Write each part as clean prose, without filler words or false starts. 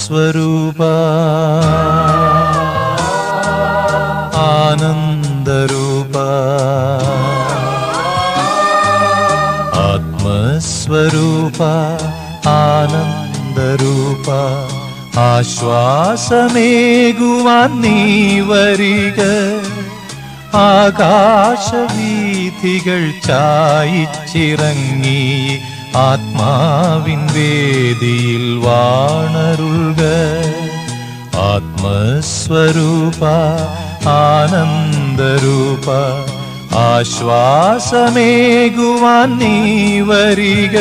ആത്മസ്വരൂപാ ആനന്ദരൂപാ ആത്മസ്വരൂപാ ആനന്ദരൂപാ ആശ്വാസമേകുവാൻ നീ വരിക. ആകാശവീഥികൾ ചായിച്ചിറങ്ങി ആത്മാവിൻ വേദിയിൽ വാണരുൾക. ആത്മസ്വരൂപ ആനന്ദരൂപ ആശ്വാസമേകുവാൻ നീ വരിക.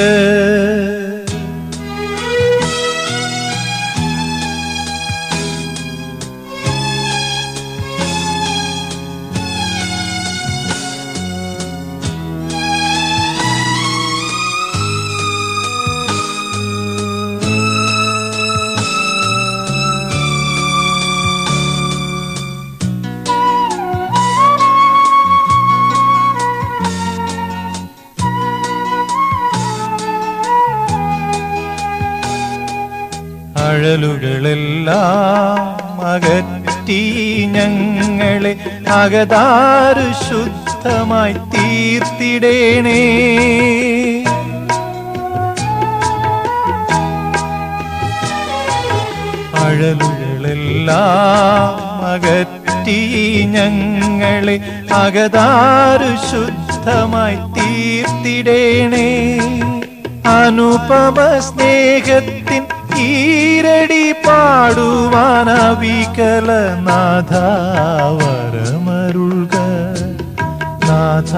അഴലുകളെല്ലാം അകറ്റി ഞങ്ങളെ അകതാരു ശുദ്ധമായി തീർത്തിടേണേ. അഴലുകളെല്ലാം അകറ്റി ഞങ്ങളെ അകതാരു ശുദ്ധമായി തീർത്തിടേണേ. അനുപമ സ്നേഹത്തിൻ ഈരടി പാടുവാനവികല നാഥാവരമരുൾക. നാഥാവരമരുൾക.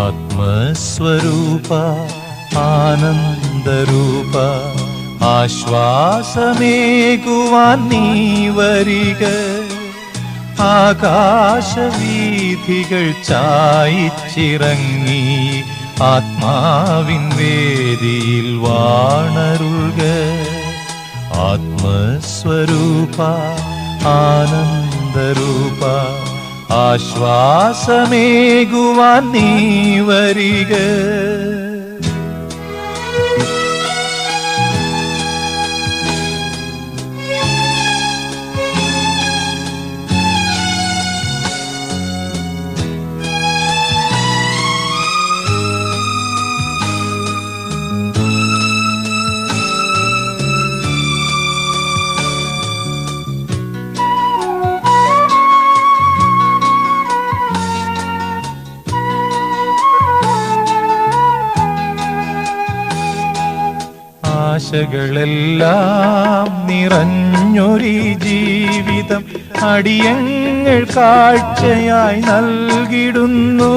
ആത്മസ്വരൂപ ആനന്ദരൂപ ആശ്വാസമേകുവാൻ നീ വരിക. ആകാശവീഥികൾ ചായിച്ചിറങ്ങി ആത്മാവിൻ വേദിയിൽ വാണരുൾക. ആത്മസ്വരൂപ ആനന്ദരൂപ ആശ്വാസമേകുവാൻ നീ വരിക. ആശകളെല്ലാം നിറഞ്ഞൊരു ജീവിതം അടിയങ്ങൾ കാഴ്ചയായി നൽകിടുന്നു.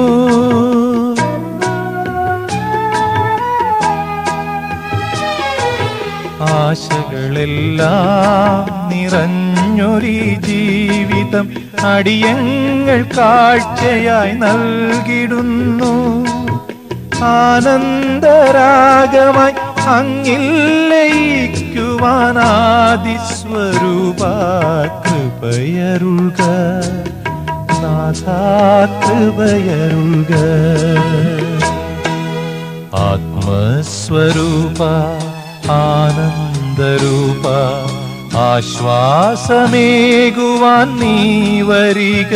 ആശകളെല്ലാം നിറഞ്ഞൊരു ജീവിതം അടിയങ്ങൾ കാഴ്ചയായി നൽകിടുന്നു. ആനന്ദരാഗമായി അങ്ങിൽ ലയിക്കുവാനാദിസ്വരൂപ കൃപയരുൾക. നാഥാ കൃപയരുൾക. ആത്മസ്വരൂപ ആനന്ദരൂപ ആശ്വാസമേകുവാൻ നീ വരിക.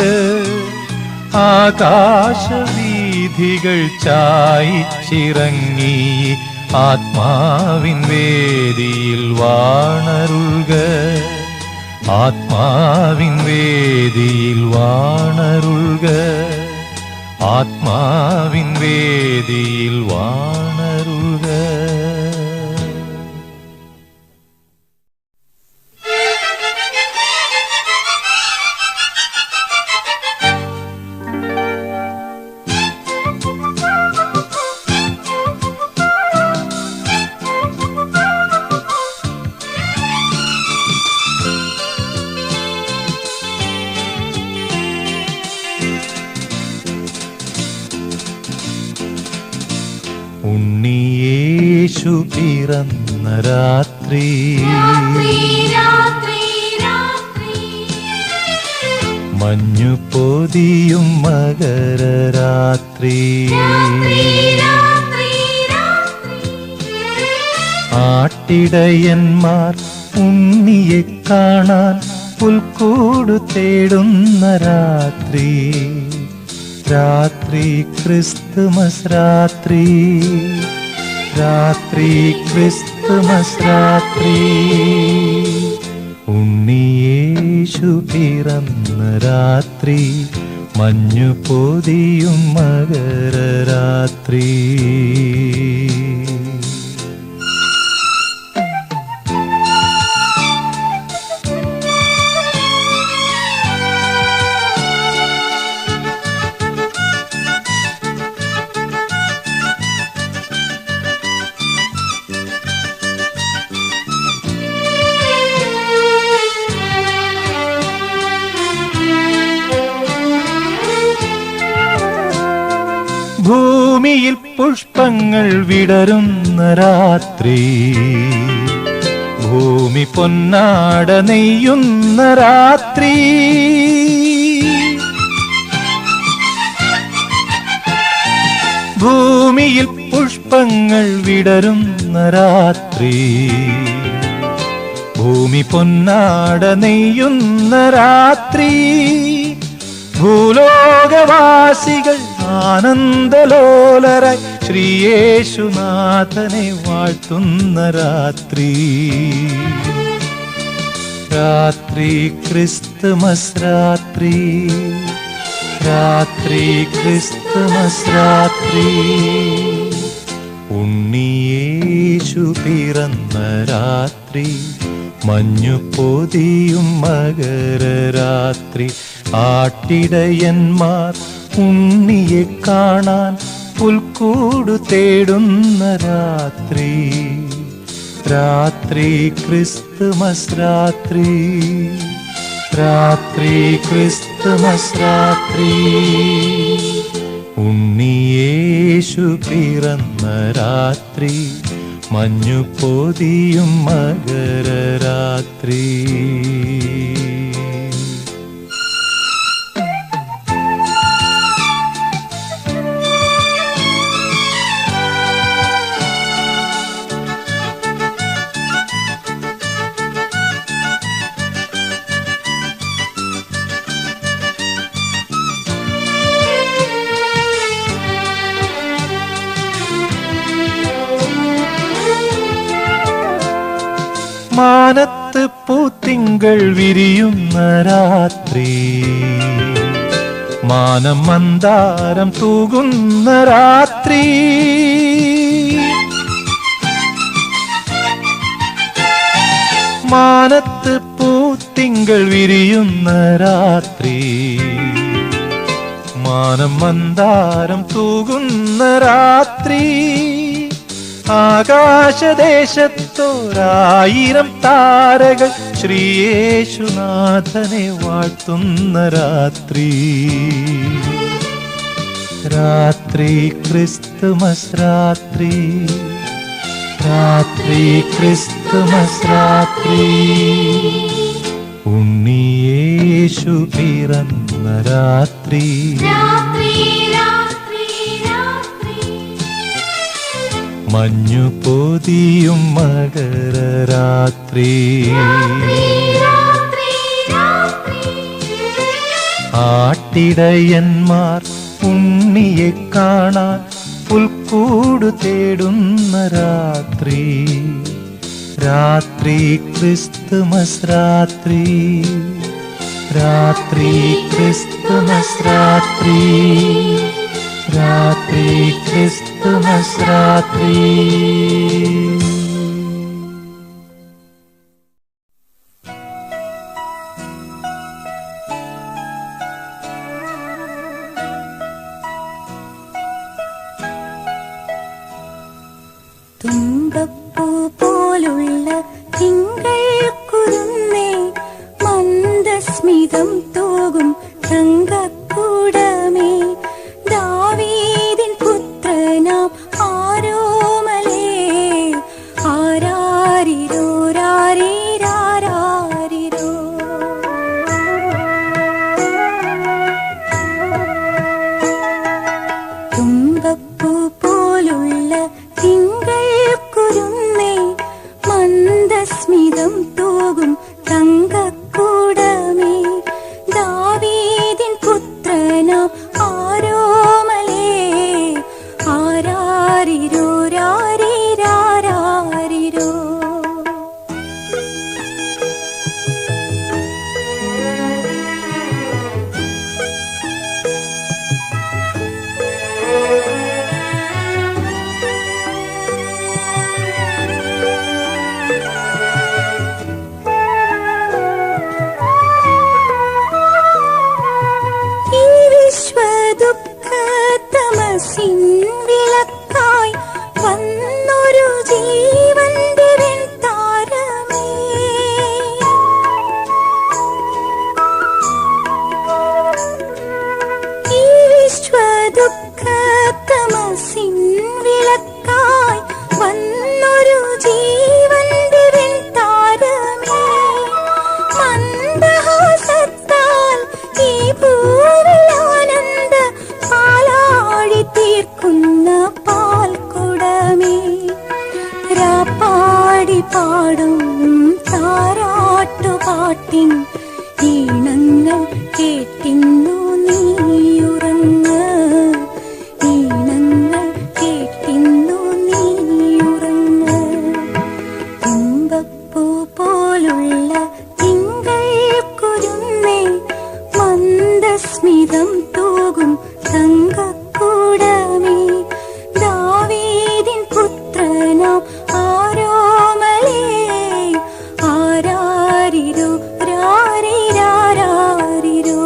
ആകാശവീഥികൾ ചായിച്ചിറങ്ങി ആത്മാവിൻ വേദിയിൽ വാണരുൾക. ആത്മാവിൻ വേദിയിൽ വാണരുൾക. ആത്മാവിൻ വേദിയിൽ വാണരുൾക. ഉണ്ണിയേശു പിറന്ന രാത്രി മഞ്ഞു പൊതിയും മകരരാത്രി ആട്ടിടയന്മാർ ഉണ്ണിയെ കാണാൻ പുൽക്കൂടു തേടുന്ന രാത്രി, രാത്രി ക്രിസ്തുമസ് രാത്രി, രാത്രി ക്രിസ്തുമസ് രാത്രി. ഉണ്ണിയേശു പിറന്ന രാത്രി, മഞ്ഞു പൊതിയും മകരരാത്രി. ഭൂമിയിൽ പുഷ്പങ്ങൾ വിടരുന്ന രാത്രി, ഭൂമി പൊന്നാട നെയ്യുന്ന രാത്രി. ഭൂമിയിൽ പുഷ്പങ്ങൾ വിടരുന്ന രാത്രി, ഭൂമി പൊന്നാട നെയ്യുന്ന രാത്രി. ഭൂലോകവാസികൾ ആനന്ദലോലരായി ശ്രീയേശുനാഥനെ വാഴ്ത്തുന്ന രാത്രി, രാത്രി ക്രിസ്തുമസ് രാത്രി, രാത്രി ക്രിസ്തുമസ് രാത്രി. ഉണ്ണിയേശു പിറന്ന രാത്രി, മഞ്ഞു പൊതിയും മകരരാത്രി. ആട്ടിടയന്മാർ ഉണ്ണിയെ കാണാൻ പുൽക്കൂടു തേടുന്ന രാത്രി, രാത്രി ക്രിസ്തുമസ് രാത്രി, രാത്രി ക്രിസ്തുമസ് രാത്രി. ഉണ്ണിയേശു പിറന്ന രാത്രി, മഞ്ഞു പൊതിയും മകരരാത്രി. മാനത്ത് പൂത്തിങ്കൾ വിരിയുന്ന രാത്രി, മാനം മന്ദാരം തൂകുന്ന രാത്രി. മാനത്ത് പൂത്തിങ്കൾ വിരിയുന്ന രാത്രി, മാനം മന്ദാരം തൂകുന്ന രാത്രി. ആകാശദേശത്തോരായിരം താരകൾ ശ്രീയേശുനാഥനെ വാഴ്ത്തുന്ന രാത്രി, രാത്രി ക്രിസ്തുമസ് രാത്രി, രാത്രി ക്രിസ്തുമസ് രാത്രി. ഉണ്ണിയേശു പിറന്ന രാത്രി, മഞ്ഞു പൊതിയും മകരരാത്രി. ആട്ടിടയന്മാർ ഉണ്ണിയെ കാണാൻ പുൽക്കൂടു തേടുന്ന രാത്രി, രാത്രി ക്രിസ്തുമസ് രാത്രി, രാത്രി ക്രിസ്തുമസ് രാത്രി, രാത്രി ക്രിസ്തുമസ് രാത്രി. തുമ്പപ്പൂ പോലുള്ള തിങ്കൾ കുരുന്നേ, മന്ദസ്മിതം തൂകും തങ്കക്കൂടമേ, ദാവീദിൻ പുത്രനാം ആരോമലേ സ്മിതം തൂകും തങ്കക്കൂടമേ ദാവീദിൻ പുത്രനാം ആരോമലേ ആരാരിരോ രാരിരാരാരിരോ. വിശ്വദുഃഖതമസിൻ വിളക്കായി വന്നൊരു ജീവന്റെ വെൺതാരമേ ഈ വിശ്വദുഃഖതമസിൻ വിളക്കായി വന്നൊരു ജീവന്റെ വെൺതാരമേ മന്ദഹാസത്താൽ ഈ ഭൂവിലാനന്ദ പാലാഴി തീർക്കുന്ന പാൽക്കുടമേ രാപ്പാടി പാടും താരാട്ടുപാട്ടിൻ ഈണങ്ങൾ കേട്ടിന്നു നീയുറങ്ങ് ഈണങ്ങൾ കേട്ടിന്നു നീയുറങ്ങ്. തുമ്പപ്പൂ പോലുള്ള തിങ്കൾ കുരുന്നേ മന്ദസ്മിതം തൂകും തങ്കക്കൂടമേ ദാവീദിൻ പുത്രനാം ആരോമലേ ആരാരിരോ രാരിരാരാരിരോ.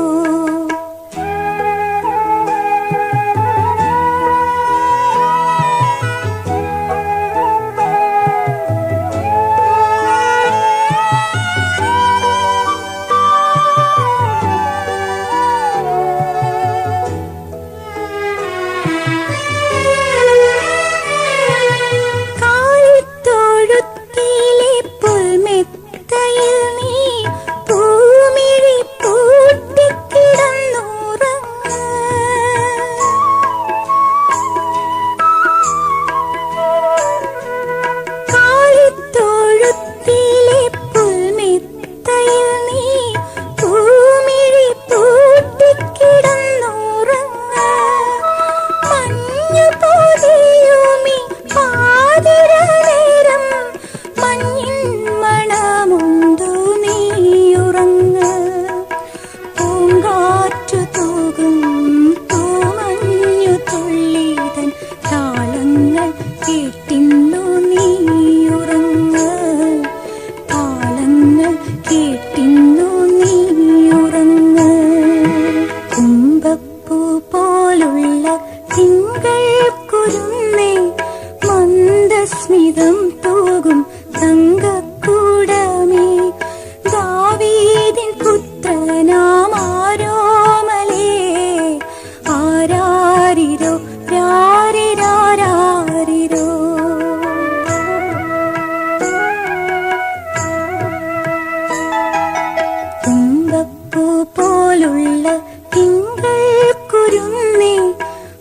കാലിത്തൊഴുത്തിലെ പുൽമെത്തയിൽ നീ പൂമിഴി പൂട്ടിക്കിടന്നുറങ്ങ് കാലിത്തൊഴുത്തിലെ പുൽമെത്തയിൽ നീ പൂമിഴി പൂട്ടിക്കിടന്നുറങ്ങ് മഞ്ഞു പൊതിയുമീ പാതിരനേരം മഞ്ഞിൻ മണമുണ്ടു നീയുറങ്ങ് പൂങ്കാറ്റു തൂകും പൂമഞ്ഞു തുള്ളിതൻ താളങ്ങൾ കേട്ടിന്നു നീയുറങ്ങ് താളങ്ങൾ കേട്ടിന്നു നീയുറങ്ങ്. തുമ്പപ്പൂ പോലുള്ള തിങ്കൾ കുരുന്നേ മന്ദസ്മിതം തൂകും തങ്കക്കൂടമേ ദാവീദിൻ പുത്രനാം ആരോമലേ ആരാരിരോ രാരിരാരാരിരോ. തുമ്പപ്പൂ പോലുള്ള തിങ്കൾ കുരുന്നേ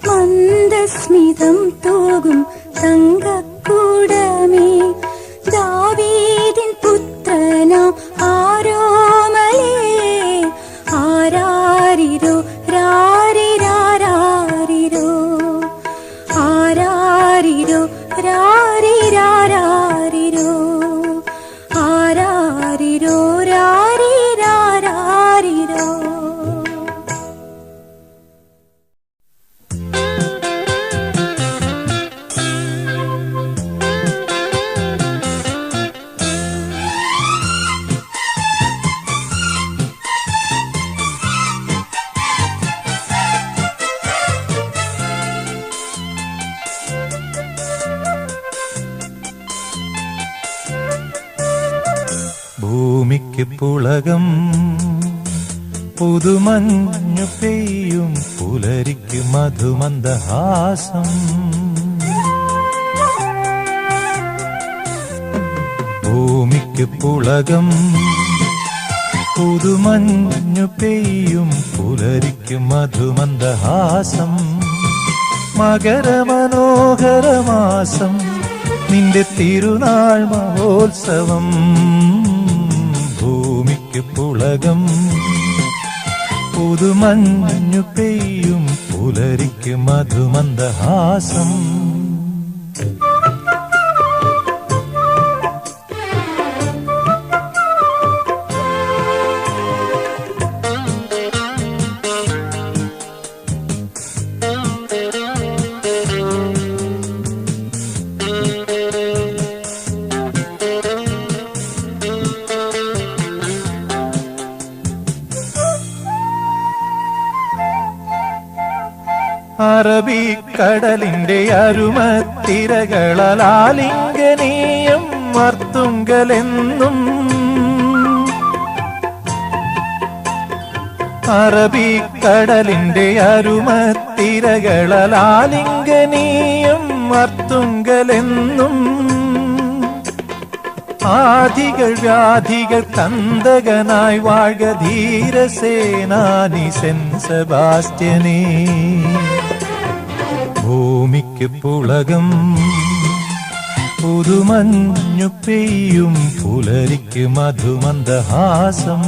മന്ദസ്മിതം തൂകും തങ്കക്കൂടമേ ദാവീദിൻ പുത്രനാം ആരോമലേ ആരാരിരോ രാരിരാരാരിരോ ആരാരിരോ രാരിരാരാരിരോ ആരാരിരോ രാരിരാരാരിരോ. ഭൂമിക്ക് പുളകം പുതുമഞ്ഞു പെയ്യും പുലരിക്ക് മധുമന്ദഹാസം ഭൂമിക്ക് പുളകം പുതുമഞ്ഞു പെയ്യും പുലരിക്ക് മധുമന്ദഹാസം മകരമനോഹരമാസം നിന്റെ തിരുനാൾ മഹോത്സവം ഭൂമിക്ക് പുളകം പുതുമഞ്ഞു പെയ്യും പുലരിക്ക് മധുമന്ദഹാസം അറബിക്കടലിന്റെ അരുമത്തിരകളാലിംഗനീയം മർത്തുങ്കലെന്നും അറബിക്കടലിന്റെ അരുമത്തിരകളാലിംഗനീയം മർത്തുങ്കലെന്നും ആദികൾ വ്യാധികൾ കന്തകനായി വാഴ്ക ധീരസേനാനി സെന്റ് സെബാസ്റ്റ്യനേ ഭൂമിക്ക് പുളകം പുതുമഞ്ഞു പെയ്യും പുലരിക്ക് മധുമന്ദഹാസം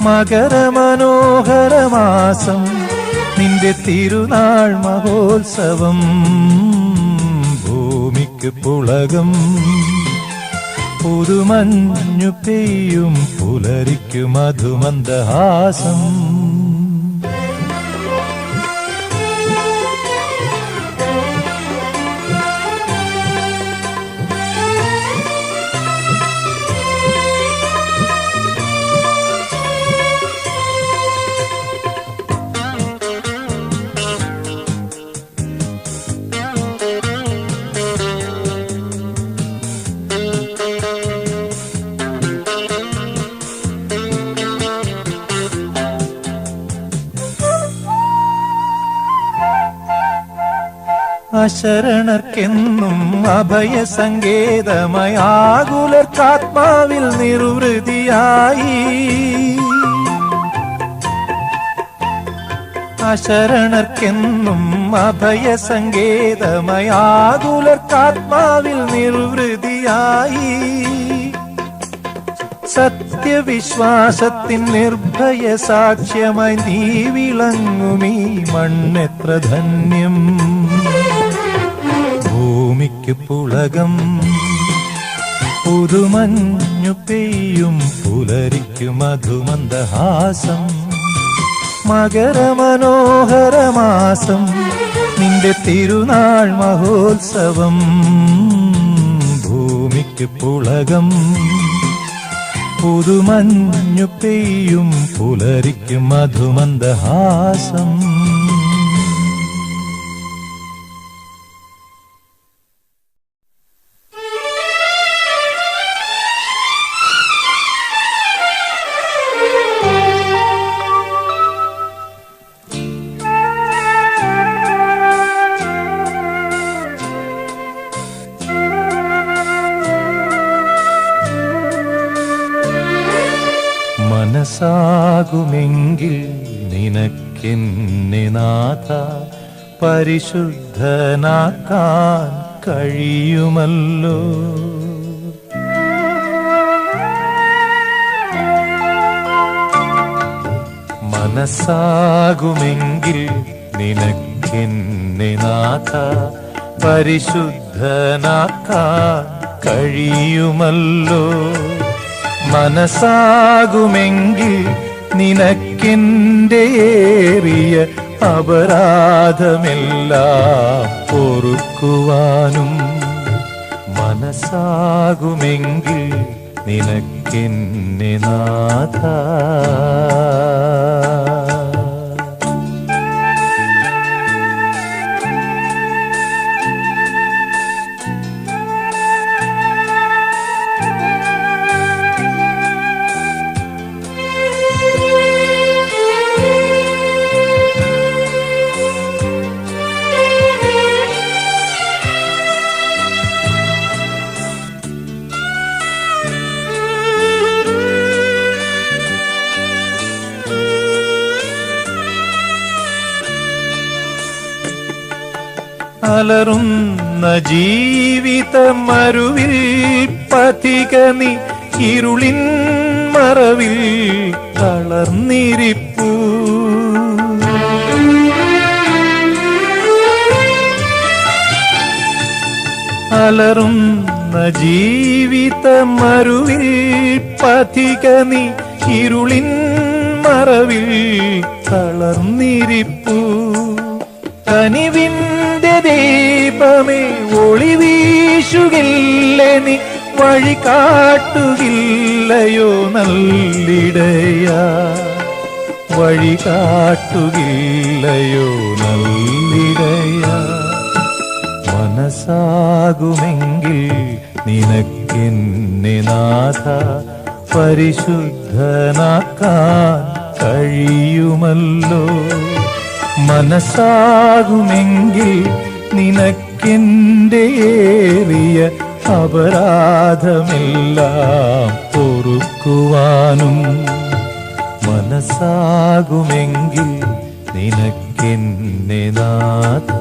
മകരമനോഹരമാസം നിന്റെ തിരുനാൾ മഹോത്സവം ഭൂമിക്ക് പുളകം പുതുമഞ്ഞു പെയ്യും പുലരിക്ക് മധുമന്ദഹാസം അശരണർക്കെന്നും അഭയസങ്കേതമായി ആകുലർക്കാത്മാവിൽ നിർവൃതിയായി അശരണർക്കെന്നും അഭയസങ്കേതമായി ആകുലർക്കാത്മാവിൽ നിർവൃതിയായി സത്യവിശ്വാസത്തിൻ നിർഭയ സാക്ഷ്യമായി നീ വിളങ്ങുമീ മണ്ണെത്ര ധന്യം ഭൂമിക്ക് പുളകം പുതുമഞ്ഞു പെയ്യും പുലരിക്ക് മധുമന്ദഹാസം മകരമനോഹരമാസം നിന്റെ തിരുനാൾ മഹോത്സവം ഭൂമിക്ക് പുളകം പുതുമഞ്ഞു പെയ്യും പുലരിക്ക് മധുമന്ദഹാസം മനസ്സാകുമെങ്കിൽ നിനക്കെന്നെ നാഥ പരിശുദ്ധനാക്കാൻ കഴിയുമല്ലോ മനസ്സാകുമെങ്കിൽ നിനക്കെന്നെ നാഥ പരിശുദ്ധനാക്കാൻ കഴിയുമല്ലോ മനസ്സാകുമെങ്കിൽ നിനക്കെന്റെ ഏറിയ അപരാധമെല്ലാം പൊറുക്കുവാനും മനസ്സാകുമെങ്കിൽ നിനക്കെന്നെ നാഥ അലറുന്ന ജീവിതമരുവിൽ പഥിക നീ ഇരുളിൻ മറവിൽ തളർന്നിരിപ്പൂ. അലറുന്ന ജീവിതമരുവിൽ പഥിക നീ ഇരുളിൻ മറവിൽ തളർന്നിരിപ്പൂ. കനിവിന്റെ ദീപമേ ഒളി വീശുകില്ലേ നീ, വഴി കാട്ടുകില്ലയോ നല്ലിടയാ, വഴി കാട്ടുകില്ലയോ നല്ലിടയാ. മനസ്സാകുമെങ്കിൽ നിനക്കെന്നെ നാഥ പരിശുദ്ധനാക്കാൻ കഴിയുമല്ലോ. മനസ്സാകുമെങ്കിൽ നിനക്കെന്റെ ഏറിയ അപരാധമെല്ലാം പൊറുക്കുവാനും. മനസ്സാകുമെങ്കിൽ നിനക്കെന്നെ നാഥ.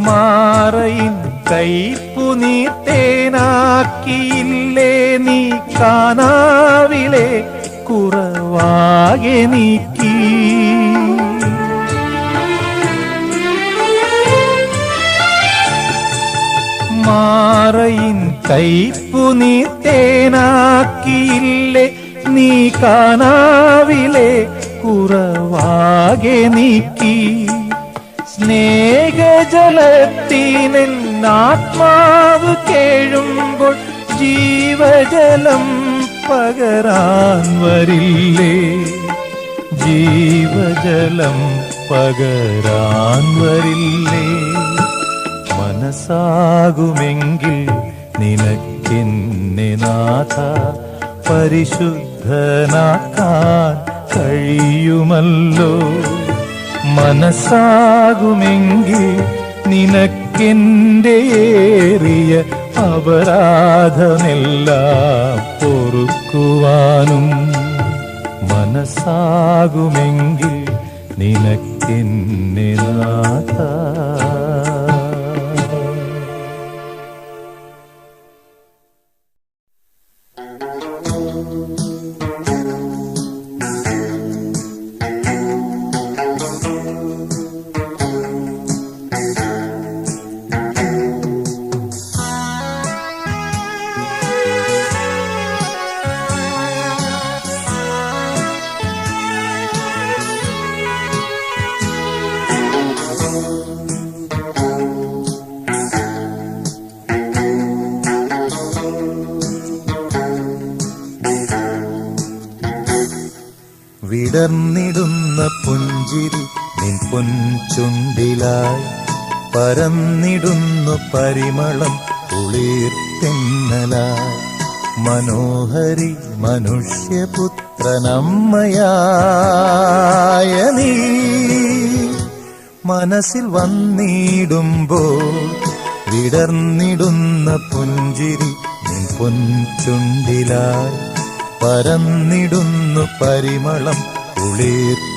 മാറയിൻ കൈപ്പു നീ തേനാക്കിയില്ലേ, നീ കാനാവിലെ കുറവാകെ നീക്കി. മാറയിൻ കൈപ്പു നീ തേനാക്കിയില്ലേ, നീ കാനാവിലെ കുറവാകെ നീക്കി. സ്നേഹജലത്തിനാത്മാവ് കേഴുമ്പോൾ ജീവജലം പകരാൻ വരില്ലേ, ജീവജലം പകരാൻ വരില്ലേ. മനസ്സാകുമെങ്കിൽ നിനക്കെന്നെ നാഥ പരിശുദ്ധനാക്കാൻ കഴിയുമല്ലോ. മനസ്സാകുമെങ്കിൽ നിനക്കെന്റെ ഏറിയ അപരാധമെല്ലാം പൊറുക്കുവാനും. മനസ്സാകുമെങ്കിൽ നിനക്കെന്നെ നാഥ. വിടർന്നിടുന്ന പുഞ്ചിരി നിൻ പൊൻചുണ്ടിലായി, പരന്നിടുന്നു പരിമളം കുളിർതെന്നലായി. മനോഹരി മനുഷ്യപുത്രനമ്മയായ നീ മനസ്സിൽ വന്നിടുമ്പോൾ, വിടർന്നിടുന്ന പുഞ്ചിരി നിൻ പൊൻചുണ്ടിലായി, പരന്നിടുന്നു പരിമളം കുളിർതെന്നലായി.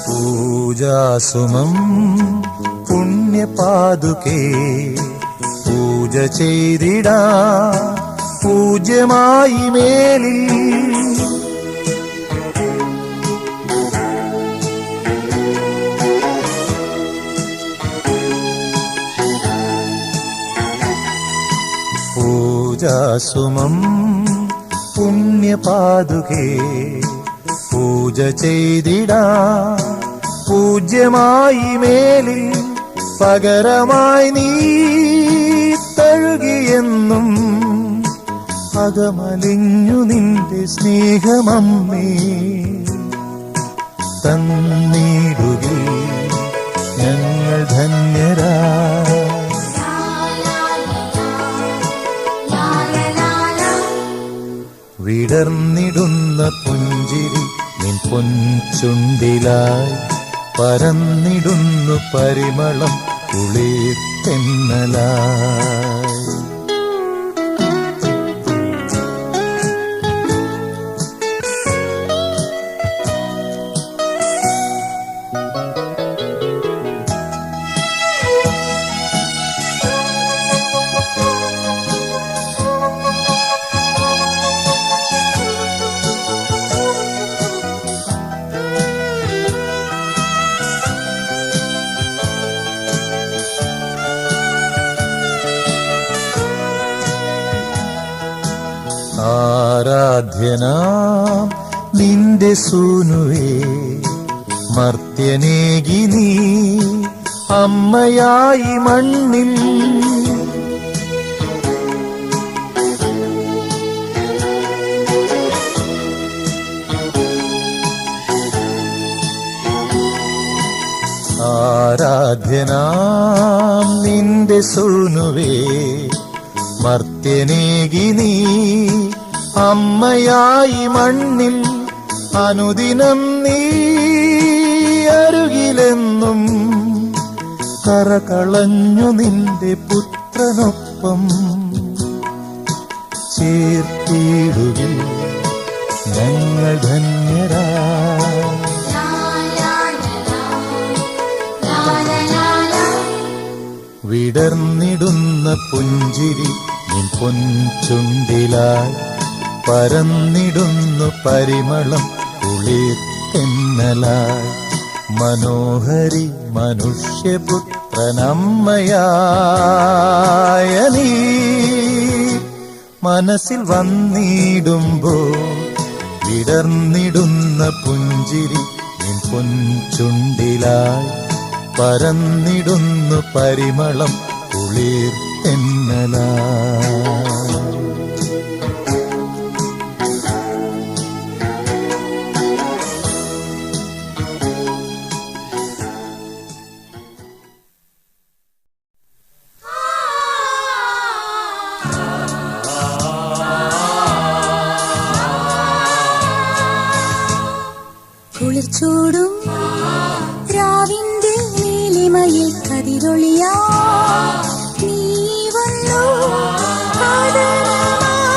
പൂജാസുമം പുണ്യപാതുകേ പൂജ ചെയ്തിടാ പൂജ്യമായി മേലിൽ പൂജാസുമം പുണ്യപാതുകേ പൂജ ചെയ്തിടാ പൂജ്യമായി മേലിൽ പകരമായി നീ തഴുകിയെന്നും അകമലിഞ്ഞു നിന്റെ സ്നേഹമമ്മേ തന്നീടുകിൽ ഞങ്ങൾ ധന്യരാ വിടർന്നിടുന്ന പുഞ്ചിരി നിൻ പൊൻചുണ്ടിലായി പരന്നിടുന്നു പരിമളം കുളിർത്തെന്നലായി ആരാധ്യനാം നിന്റെ സൂനുവേ മർത്യനേകി നീ അമ്മയായി മണ്ണിൽ ആരാധ്യനാം നിന്റെ സൂനുവേ മർത്യനേകി നീ അമ്മയായി മണ്ണിൽ അനുദിനം നീ അരുകിലെന്നും കരകളഞ്ഞു നിന്റെ പുത്രനൊപ്പം ചേർത്തിടുകിൽ ഞങ്ങൾ ധന്യരാ വിടർന്നിടുന്ന പുഞ്ചിരി നിൻ പൊൻചുണ്ടിലായി പരന്നിടുന്നു പരിമളം കുളിർത്തെന്നലായി മനോഹരി മനുഷ്യപുത്രനമ്മയായ നീ മനസ്സിൽ വന്നിടുമ്പോൾ വിടർന്നിടുന്ന പുഞ്ചിരി നിൻ പൊൻചുണ്ടിലായി പരന്നിടുന്നു പരിമളം കുളിർത്തെന്നലായി കുളിർച്ചൂടും രാവിന്റെ നീലിമയിൽ കതിരൊളിയാ നീ വന്നു മാനസങ്ങളിൽ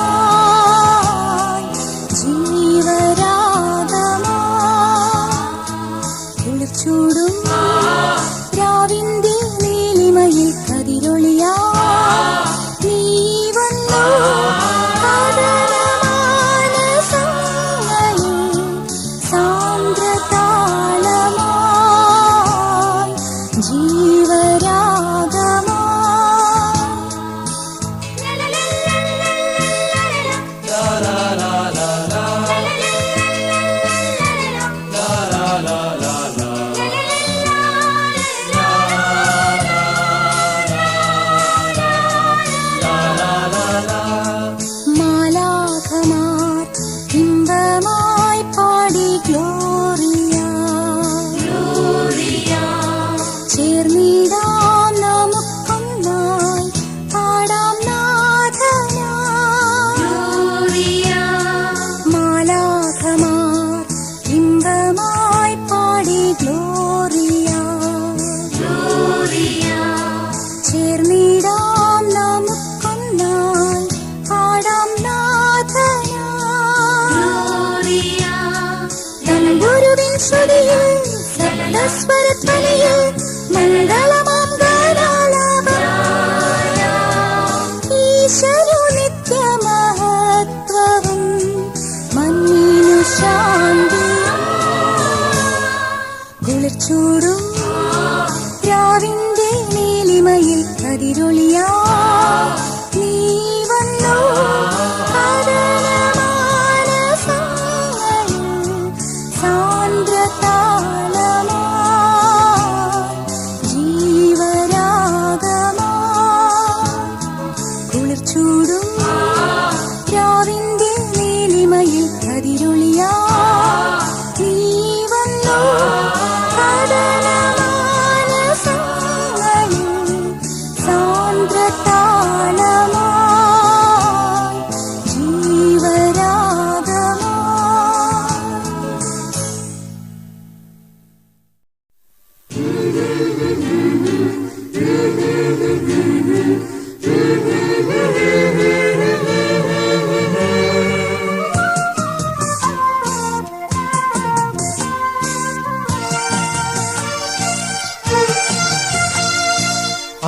സാന്ദ്രതാളമായി ജീവരാഗമായി കുളിർച്ചൂടും രാവിന്റെ നീലിമയിൽ കതിരൊളിയാ നീ വന്നു സ്വരത്വനിയിൽ സപ്തസ്വരത്വനിയിൽ മംഗളമാം ഗാനം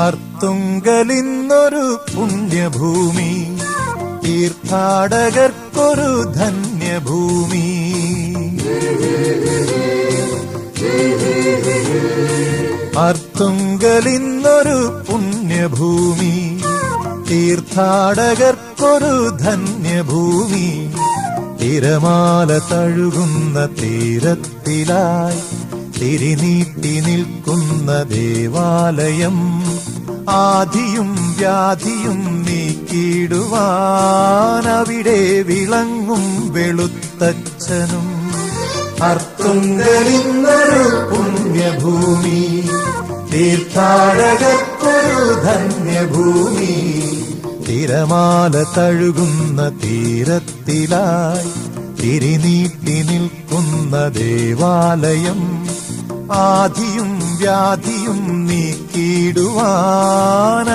അർത്തുങ്കലിന്നൊരു പുണ്യഭൂമി, തീർത്ഥാടകർക്കൊരു ധന്യഭൂമി. അർത്തുങ്കലിന്നൊരു പുണ്യഭൂമി, തീർത്ഥാടകർക്കൊരു ധന്യഭൂമി. തിരമാല തഴുകുന്ന തീരത്തിലായി തിരിനീട്ടി നിൽക്കുന്ന ദേവാലയം, ആധിയും വ്യാധിയും നീക്കിടുവാൻ അവിടെ വിളങ്ങും വെളുത്തച്ഛനും. അർത്തുങ്കലിന്നൊരു പുണ്യഭൂമി, തീർത്ഥാടകർക്കൊരു ധന്യഭൂമി. തിരമാല തഴുകുന്ന തീരത്തിലായി തിരിനീട്ടി നിൽക്കുന്ന ദേവാലയം, ആധിയും വ്യാധിയും നീക്കിടുവാൻ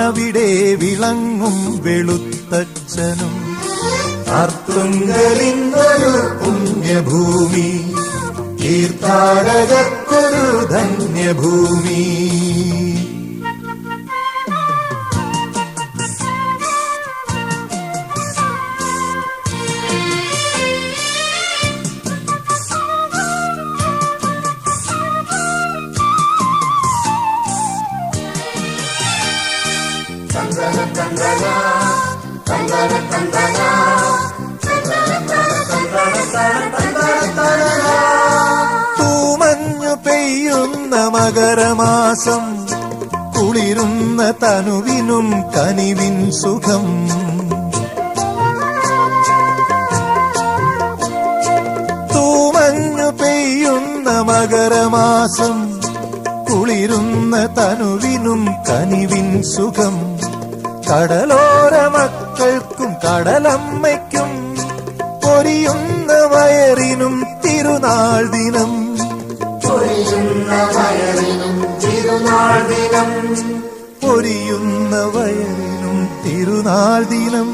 അവിടെ വിളങ്ങും വെളുത്തച്ഛനും. അർത്തുങ്കലിന്നൊരു പുണ്യഭൂമി, തീർത്ഥാടകർക്കൊരു ധന്യഭൂമി. തൂമഞ്ഞു പെയ്യുന്ന മകരമാസം, കുളിരുന്ന തനുവിനും കനിവിൻ സുഖം. തൂമഞ്ഞു പെയ്യുന്ന മകരമാസം, കുളിരുന്ന തനുവിനും കനിവിൻ സുഖം. കടലോര മക്കൾക്കും കടലമ്മയ്ക്കും പൊരിയുന്ന വയറിനും തിരുനാൾ ദിനം. പൊരിയുന്ന വയറിനും തിരുനാൾ ദിനം. പൊരിയുന്ന വയറിനും തിരുനാൾ ദിനം.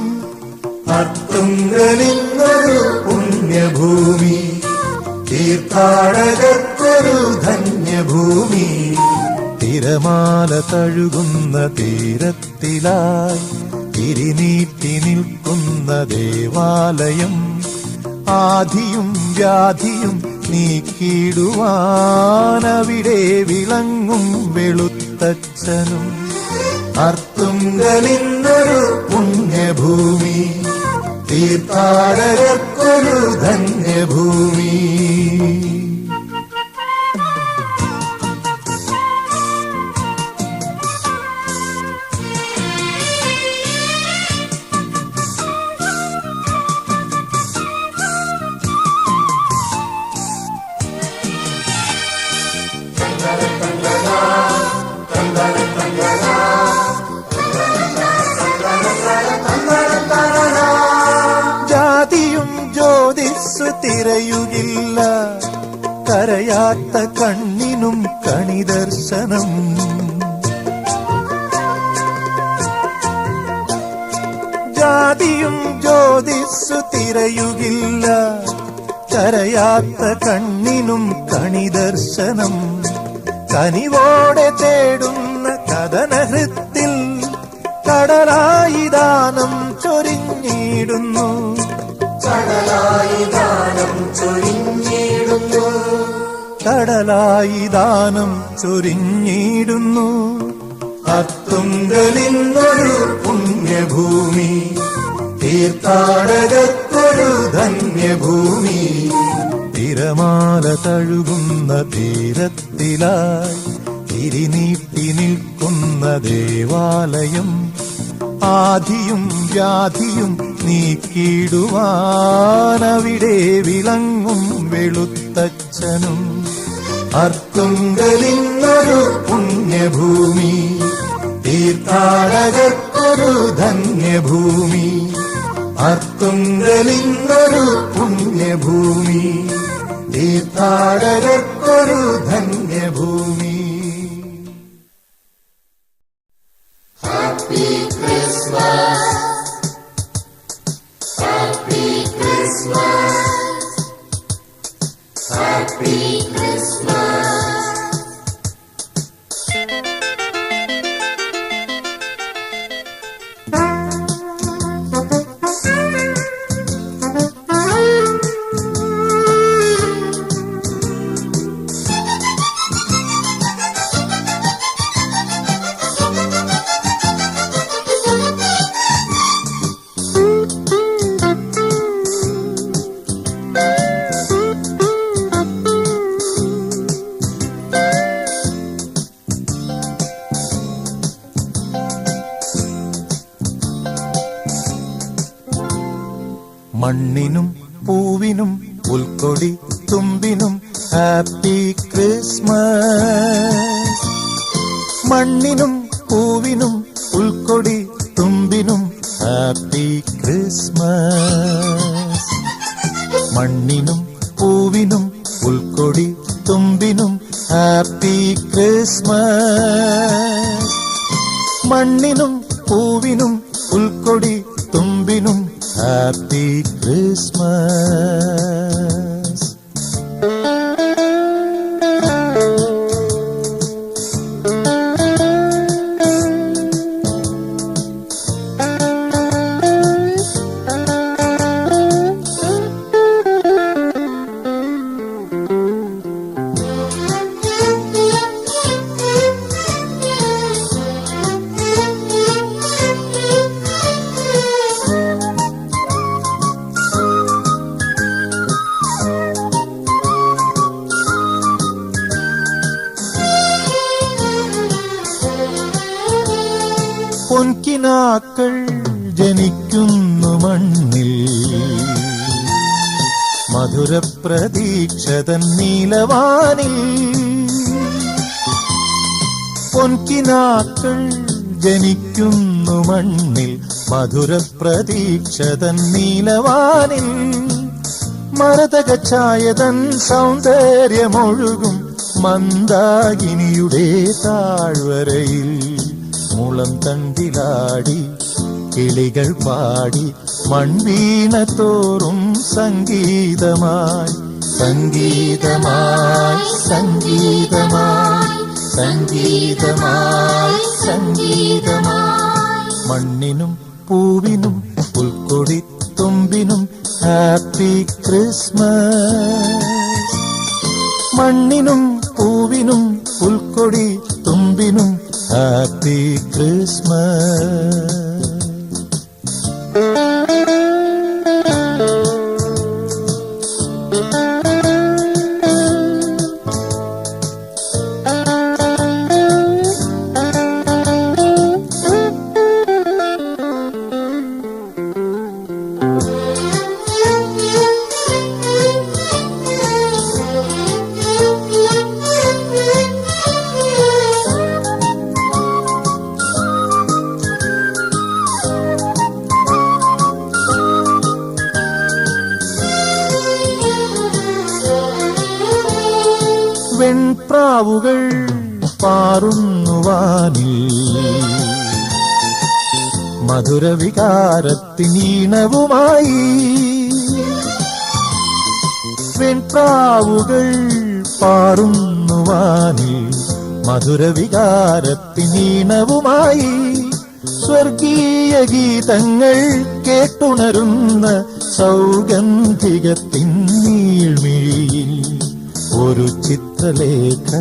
അർത്തുങ്കലിന്നൊരു പുണ്യഭൂമി, തീർത്ഥാടകർക്കൊരു ധന്യഭൂമി. തിരമാല തഴുകുന്ന തീരത്തിലായി തിരിനീട്ടി നിൽക്കുന്ന ദേവാലയം, ആധിയും വ്യാധിയും നീക്കിടുവാൻ അവിടെ വിളങ്ങും വെളുത്തച്ഛനും. അർത്തുങ്കലിന്നൊരു പുണ്യഭൂമി, തീർത്ഥാടകർക്കൊരു ധന്യഭൂമി. ജാതിയും ജ്യോതിസ് തിരയുകില്ല, കരയാത്ത കണ്ണിനും കണിദർശനം. ജാതിയും ജ്യോതിസ് തിരയുകില്ല, കരയാത്ത കണ്ണിനും കണിദർശനം. കനിവോടെ തേടുന്ന കഥനഹൃത്തിൽ കടലായി ദാനം ചൊരിഞ്ഞിടുന്നു. കടലായി ദാനം ചൊരിഞ്ഞിടുന്നു. കടലായി ദാനം ചൊരിഞ്ഞിടുന്നു. അർത്തുങ്കലിന്നൊരു പുണ്യഭൂമി, തീർത്ഥാടകർക്കൊരു ധന്യഭൂമി. തിരമാല തഴുകുന്ന തീരത്തിലായി തിരിനീട്ടി നിൽക്കുന്ന ദേവാലയം, ആധിയും വ്യാധിയും നീക്കിടുവാൻ അവിടെ വിളങ്ങും വെളുത്തച്ഛനും. അർത്തുങ്കലിന്നൊരു പുണ്യഭൂമി, തീർത്ഥാടകർക്കൊരു ധന്യഭൂമി. അർത്തുങ്കലിന്നൊരു പുണ്യഭൂമി, തീർത്ഥാടകർക്കൊരു ധന്യഭൂമി. Happy Christmas, Happy Christmas, Happy Christmas. പൂവിനും പുൽക്കൊടി തുമ്പിനും ഹാപ്പി ക്രിസ്മസ്. മണ്ണിനും പൂവിനും പുൽക്കൊടി തുമ്പിനും ഹാപ്പി ക്രിസ്മസ്. മണ്ണിനും പൂവിനും പുൽക്കൊടി തുമ്പിനും ഹാപ്പി ക്രിസ്മസ്. മണ്ണിനും പൂവിനും പുൽക്കൊടി തുമ്പിനും ഹാപ്പി ക്രിസ്മസ്. പൊൻകിനാക്കൾ ജനിക്കുന്നു മണ്ണിൽ, മധുരപ്രതീക്ഷതൻ നീലവാനിൽ. പൊൻകിനാക്കൾ ജനിക്കുന്നു മണ്ണിൽ, മധുരപ്രതീക്ഷതൻ നീലവാനിൽ. മരതകഛായതൻ സൗന്ദര്യമൊഴുകും മന്ദാകിനിയുടെ താഴ്വരയിൽ. മുളം തണ്ടിലാടി കിളികൾ പാടി മൺവീണ തോറും സംഗീതമായി സംഗീതമായി സംഗീതമായി സംഗീതമായി സംഗീതമായി. മണ്ണിനും പൂവിനും പുൽക്കൊടി തുമ്പിനും ഹാപ്പി ക്രിസ്മസ്. മണ്ണിനും പൂവിനും പുൽക്കൊടി തുമ്പിനും ഹാപ്പി ക്രിസ്മസ്. വെൺപ്രാവുകൾ പാറുന്നുവാനിൽ, മധുരവികാരത്തിനീണവുമായി. വെൺപ്രാവുകൾ പാറുന്നുവാനിൽ, മധുരവികാരത്തിനീണവുമായി. സ്വർഗീയ ഗീതങ്ങൾ കേട്ടുണരുന്ന സൗഗന്ധികത്തിൻ നീൾമിഴിയിൽ ഒരു ചിത്രലേഖ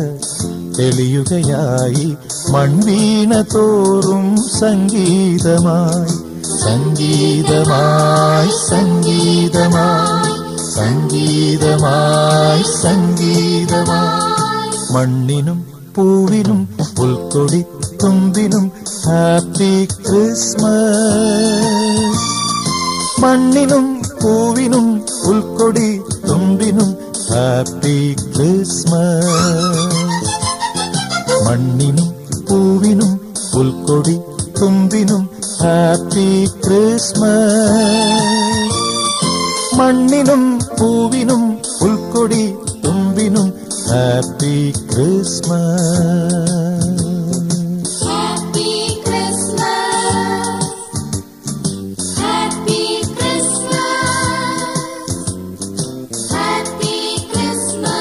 തെളിയുകയായി മൺവീണ തോറും സംഗീതമായി സംഗീതമായി സംഗീതമായി സംഗീതമായി സംഗീതമായി. മണ്ണിനും പൂവിനും പുൽക്കൊടി തുമ്പിനും ഹാപ്പി ക്രിസ്മസ്. മണ്ണിനും പൂവിനും പുൽക്കൊടി തുമ്പിനും ഹാപ്പി ക്രിസ്മസ്. മണ്ണിനും പൂവിനും പുൽക്കൊടി തുമ്പിനും ഹാപ്പി ക്രിസ്മസ്. മണ്ണിനും പൂവിനും പുൽക്കൊടി തുമ്പിനും happy Christmas. Happy Christmas. Happy Christmas. Happy Christmas.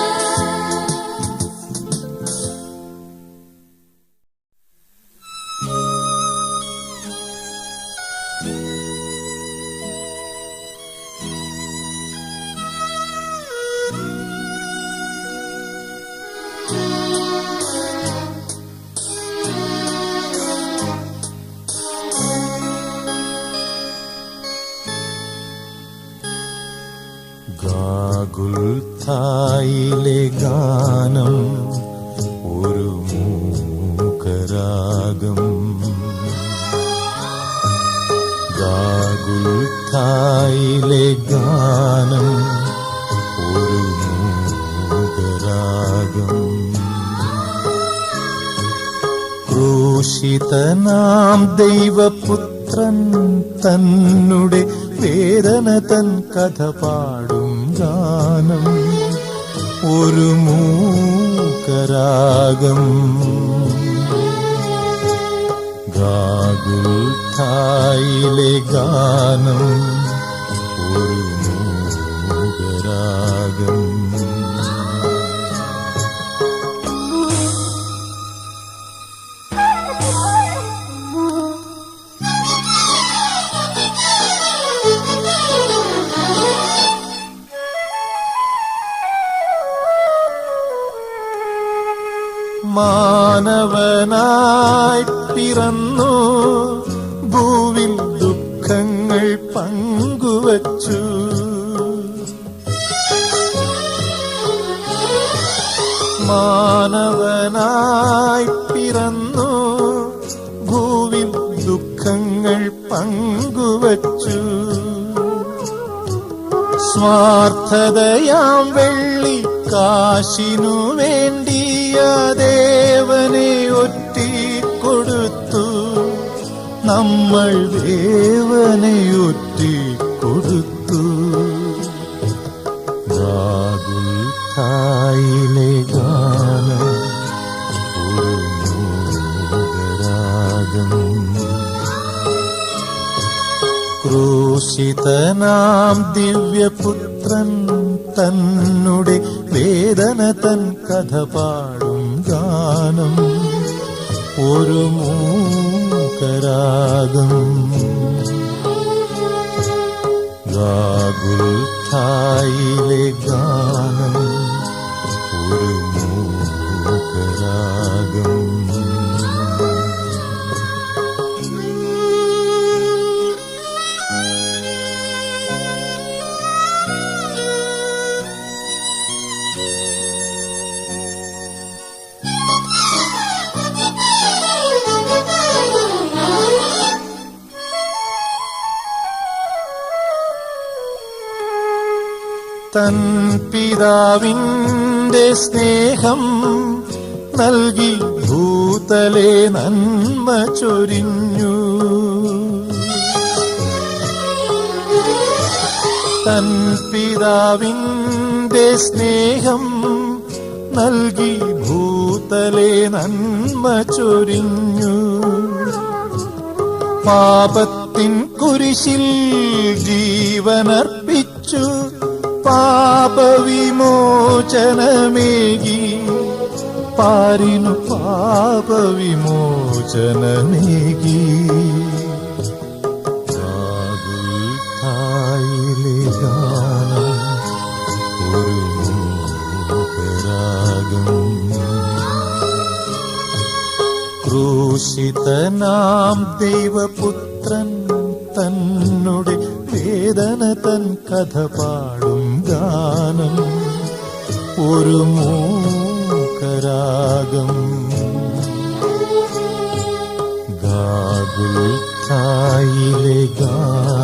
ഗാഗുൽത്തായിലെ ഗാനം ഒരു മൂകരാഗം. ഗാഗുൽത്തായിലെ ഗാനം ക്രൂശിതനാം ദൈവപുത്രൻ തന്നുടെ വേദന തൻ കഥ പാടും ഗാനം ഒരു മൂകരാഗം. ഗാഗുൽഥായിലെ ഗാനം ഒരു മൂകരാഗം. മാനവനായി പിറന്നു ഭൂവിൽ ദുഃഖങ്ങൾ പങ്കുവച്ചു. മാനവനായി പിറന്നു ഭൂവിൽ ദുഃഖങ്ങൾ പങ്കുവച്ചു. സ്വാർത്ഥതയാം വെള്ളി കാശിനു വേണ്ടിയ ദേവനെ ഒറ്റിക്കൊടുത്തു. നമ്മൾ ദേവനെ ഒറ്റിക്കൊടുത്തു. ഗാഗുൽഥായിലെ ഗാനം ഒരു മൂകരാഗം. ക്രൂശിതനാം ദിവ്യപുത്രൻ തന്നുടെ വേദന തൻ കഥ പാടും ഗാനം ഒരു മൂകരാഗം. ഗാഗുൽഥായിലെ ഗാനം ഒരു മൂകരാഗം. തൻ പിതാവിന്റെ സ്നേഹം നൽകി ഭൂതലേ നന്മ ചൊരിഞ്ഞു. തൻ പിതാവിന്റെ സ്നേഹം നൽകി ഭൂതലേ നന്മ ചൊരിഞ്ഞു. പാപത്തിൻ കുരിശിൽ ജീവനർപ്പിച്ചു. പാപവിമോചനമേകി പാരിനു പാപവിമോചനമേകി. ഗാഗുൽഥായിലെ ഗാനം ഒരു മൂകരാഗം. ക്രൂശിതനാം ദൈവപുത്രൻ തന്നുടെ വേദന തൻ കഥ പാടും ഗാനം ഒരു മൂകരാഗം. ഗാഗുൽഥായിലെ ഗാനം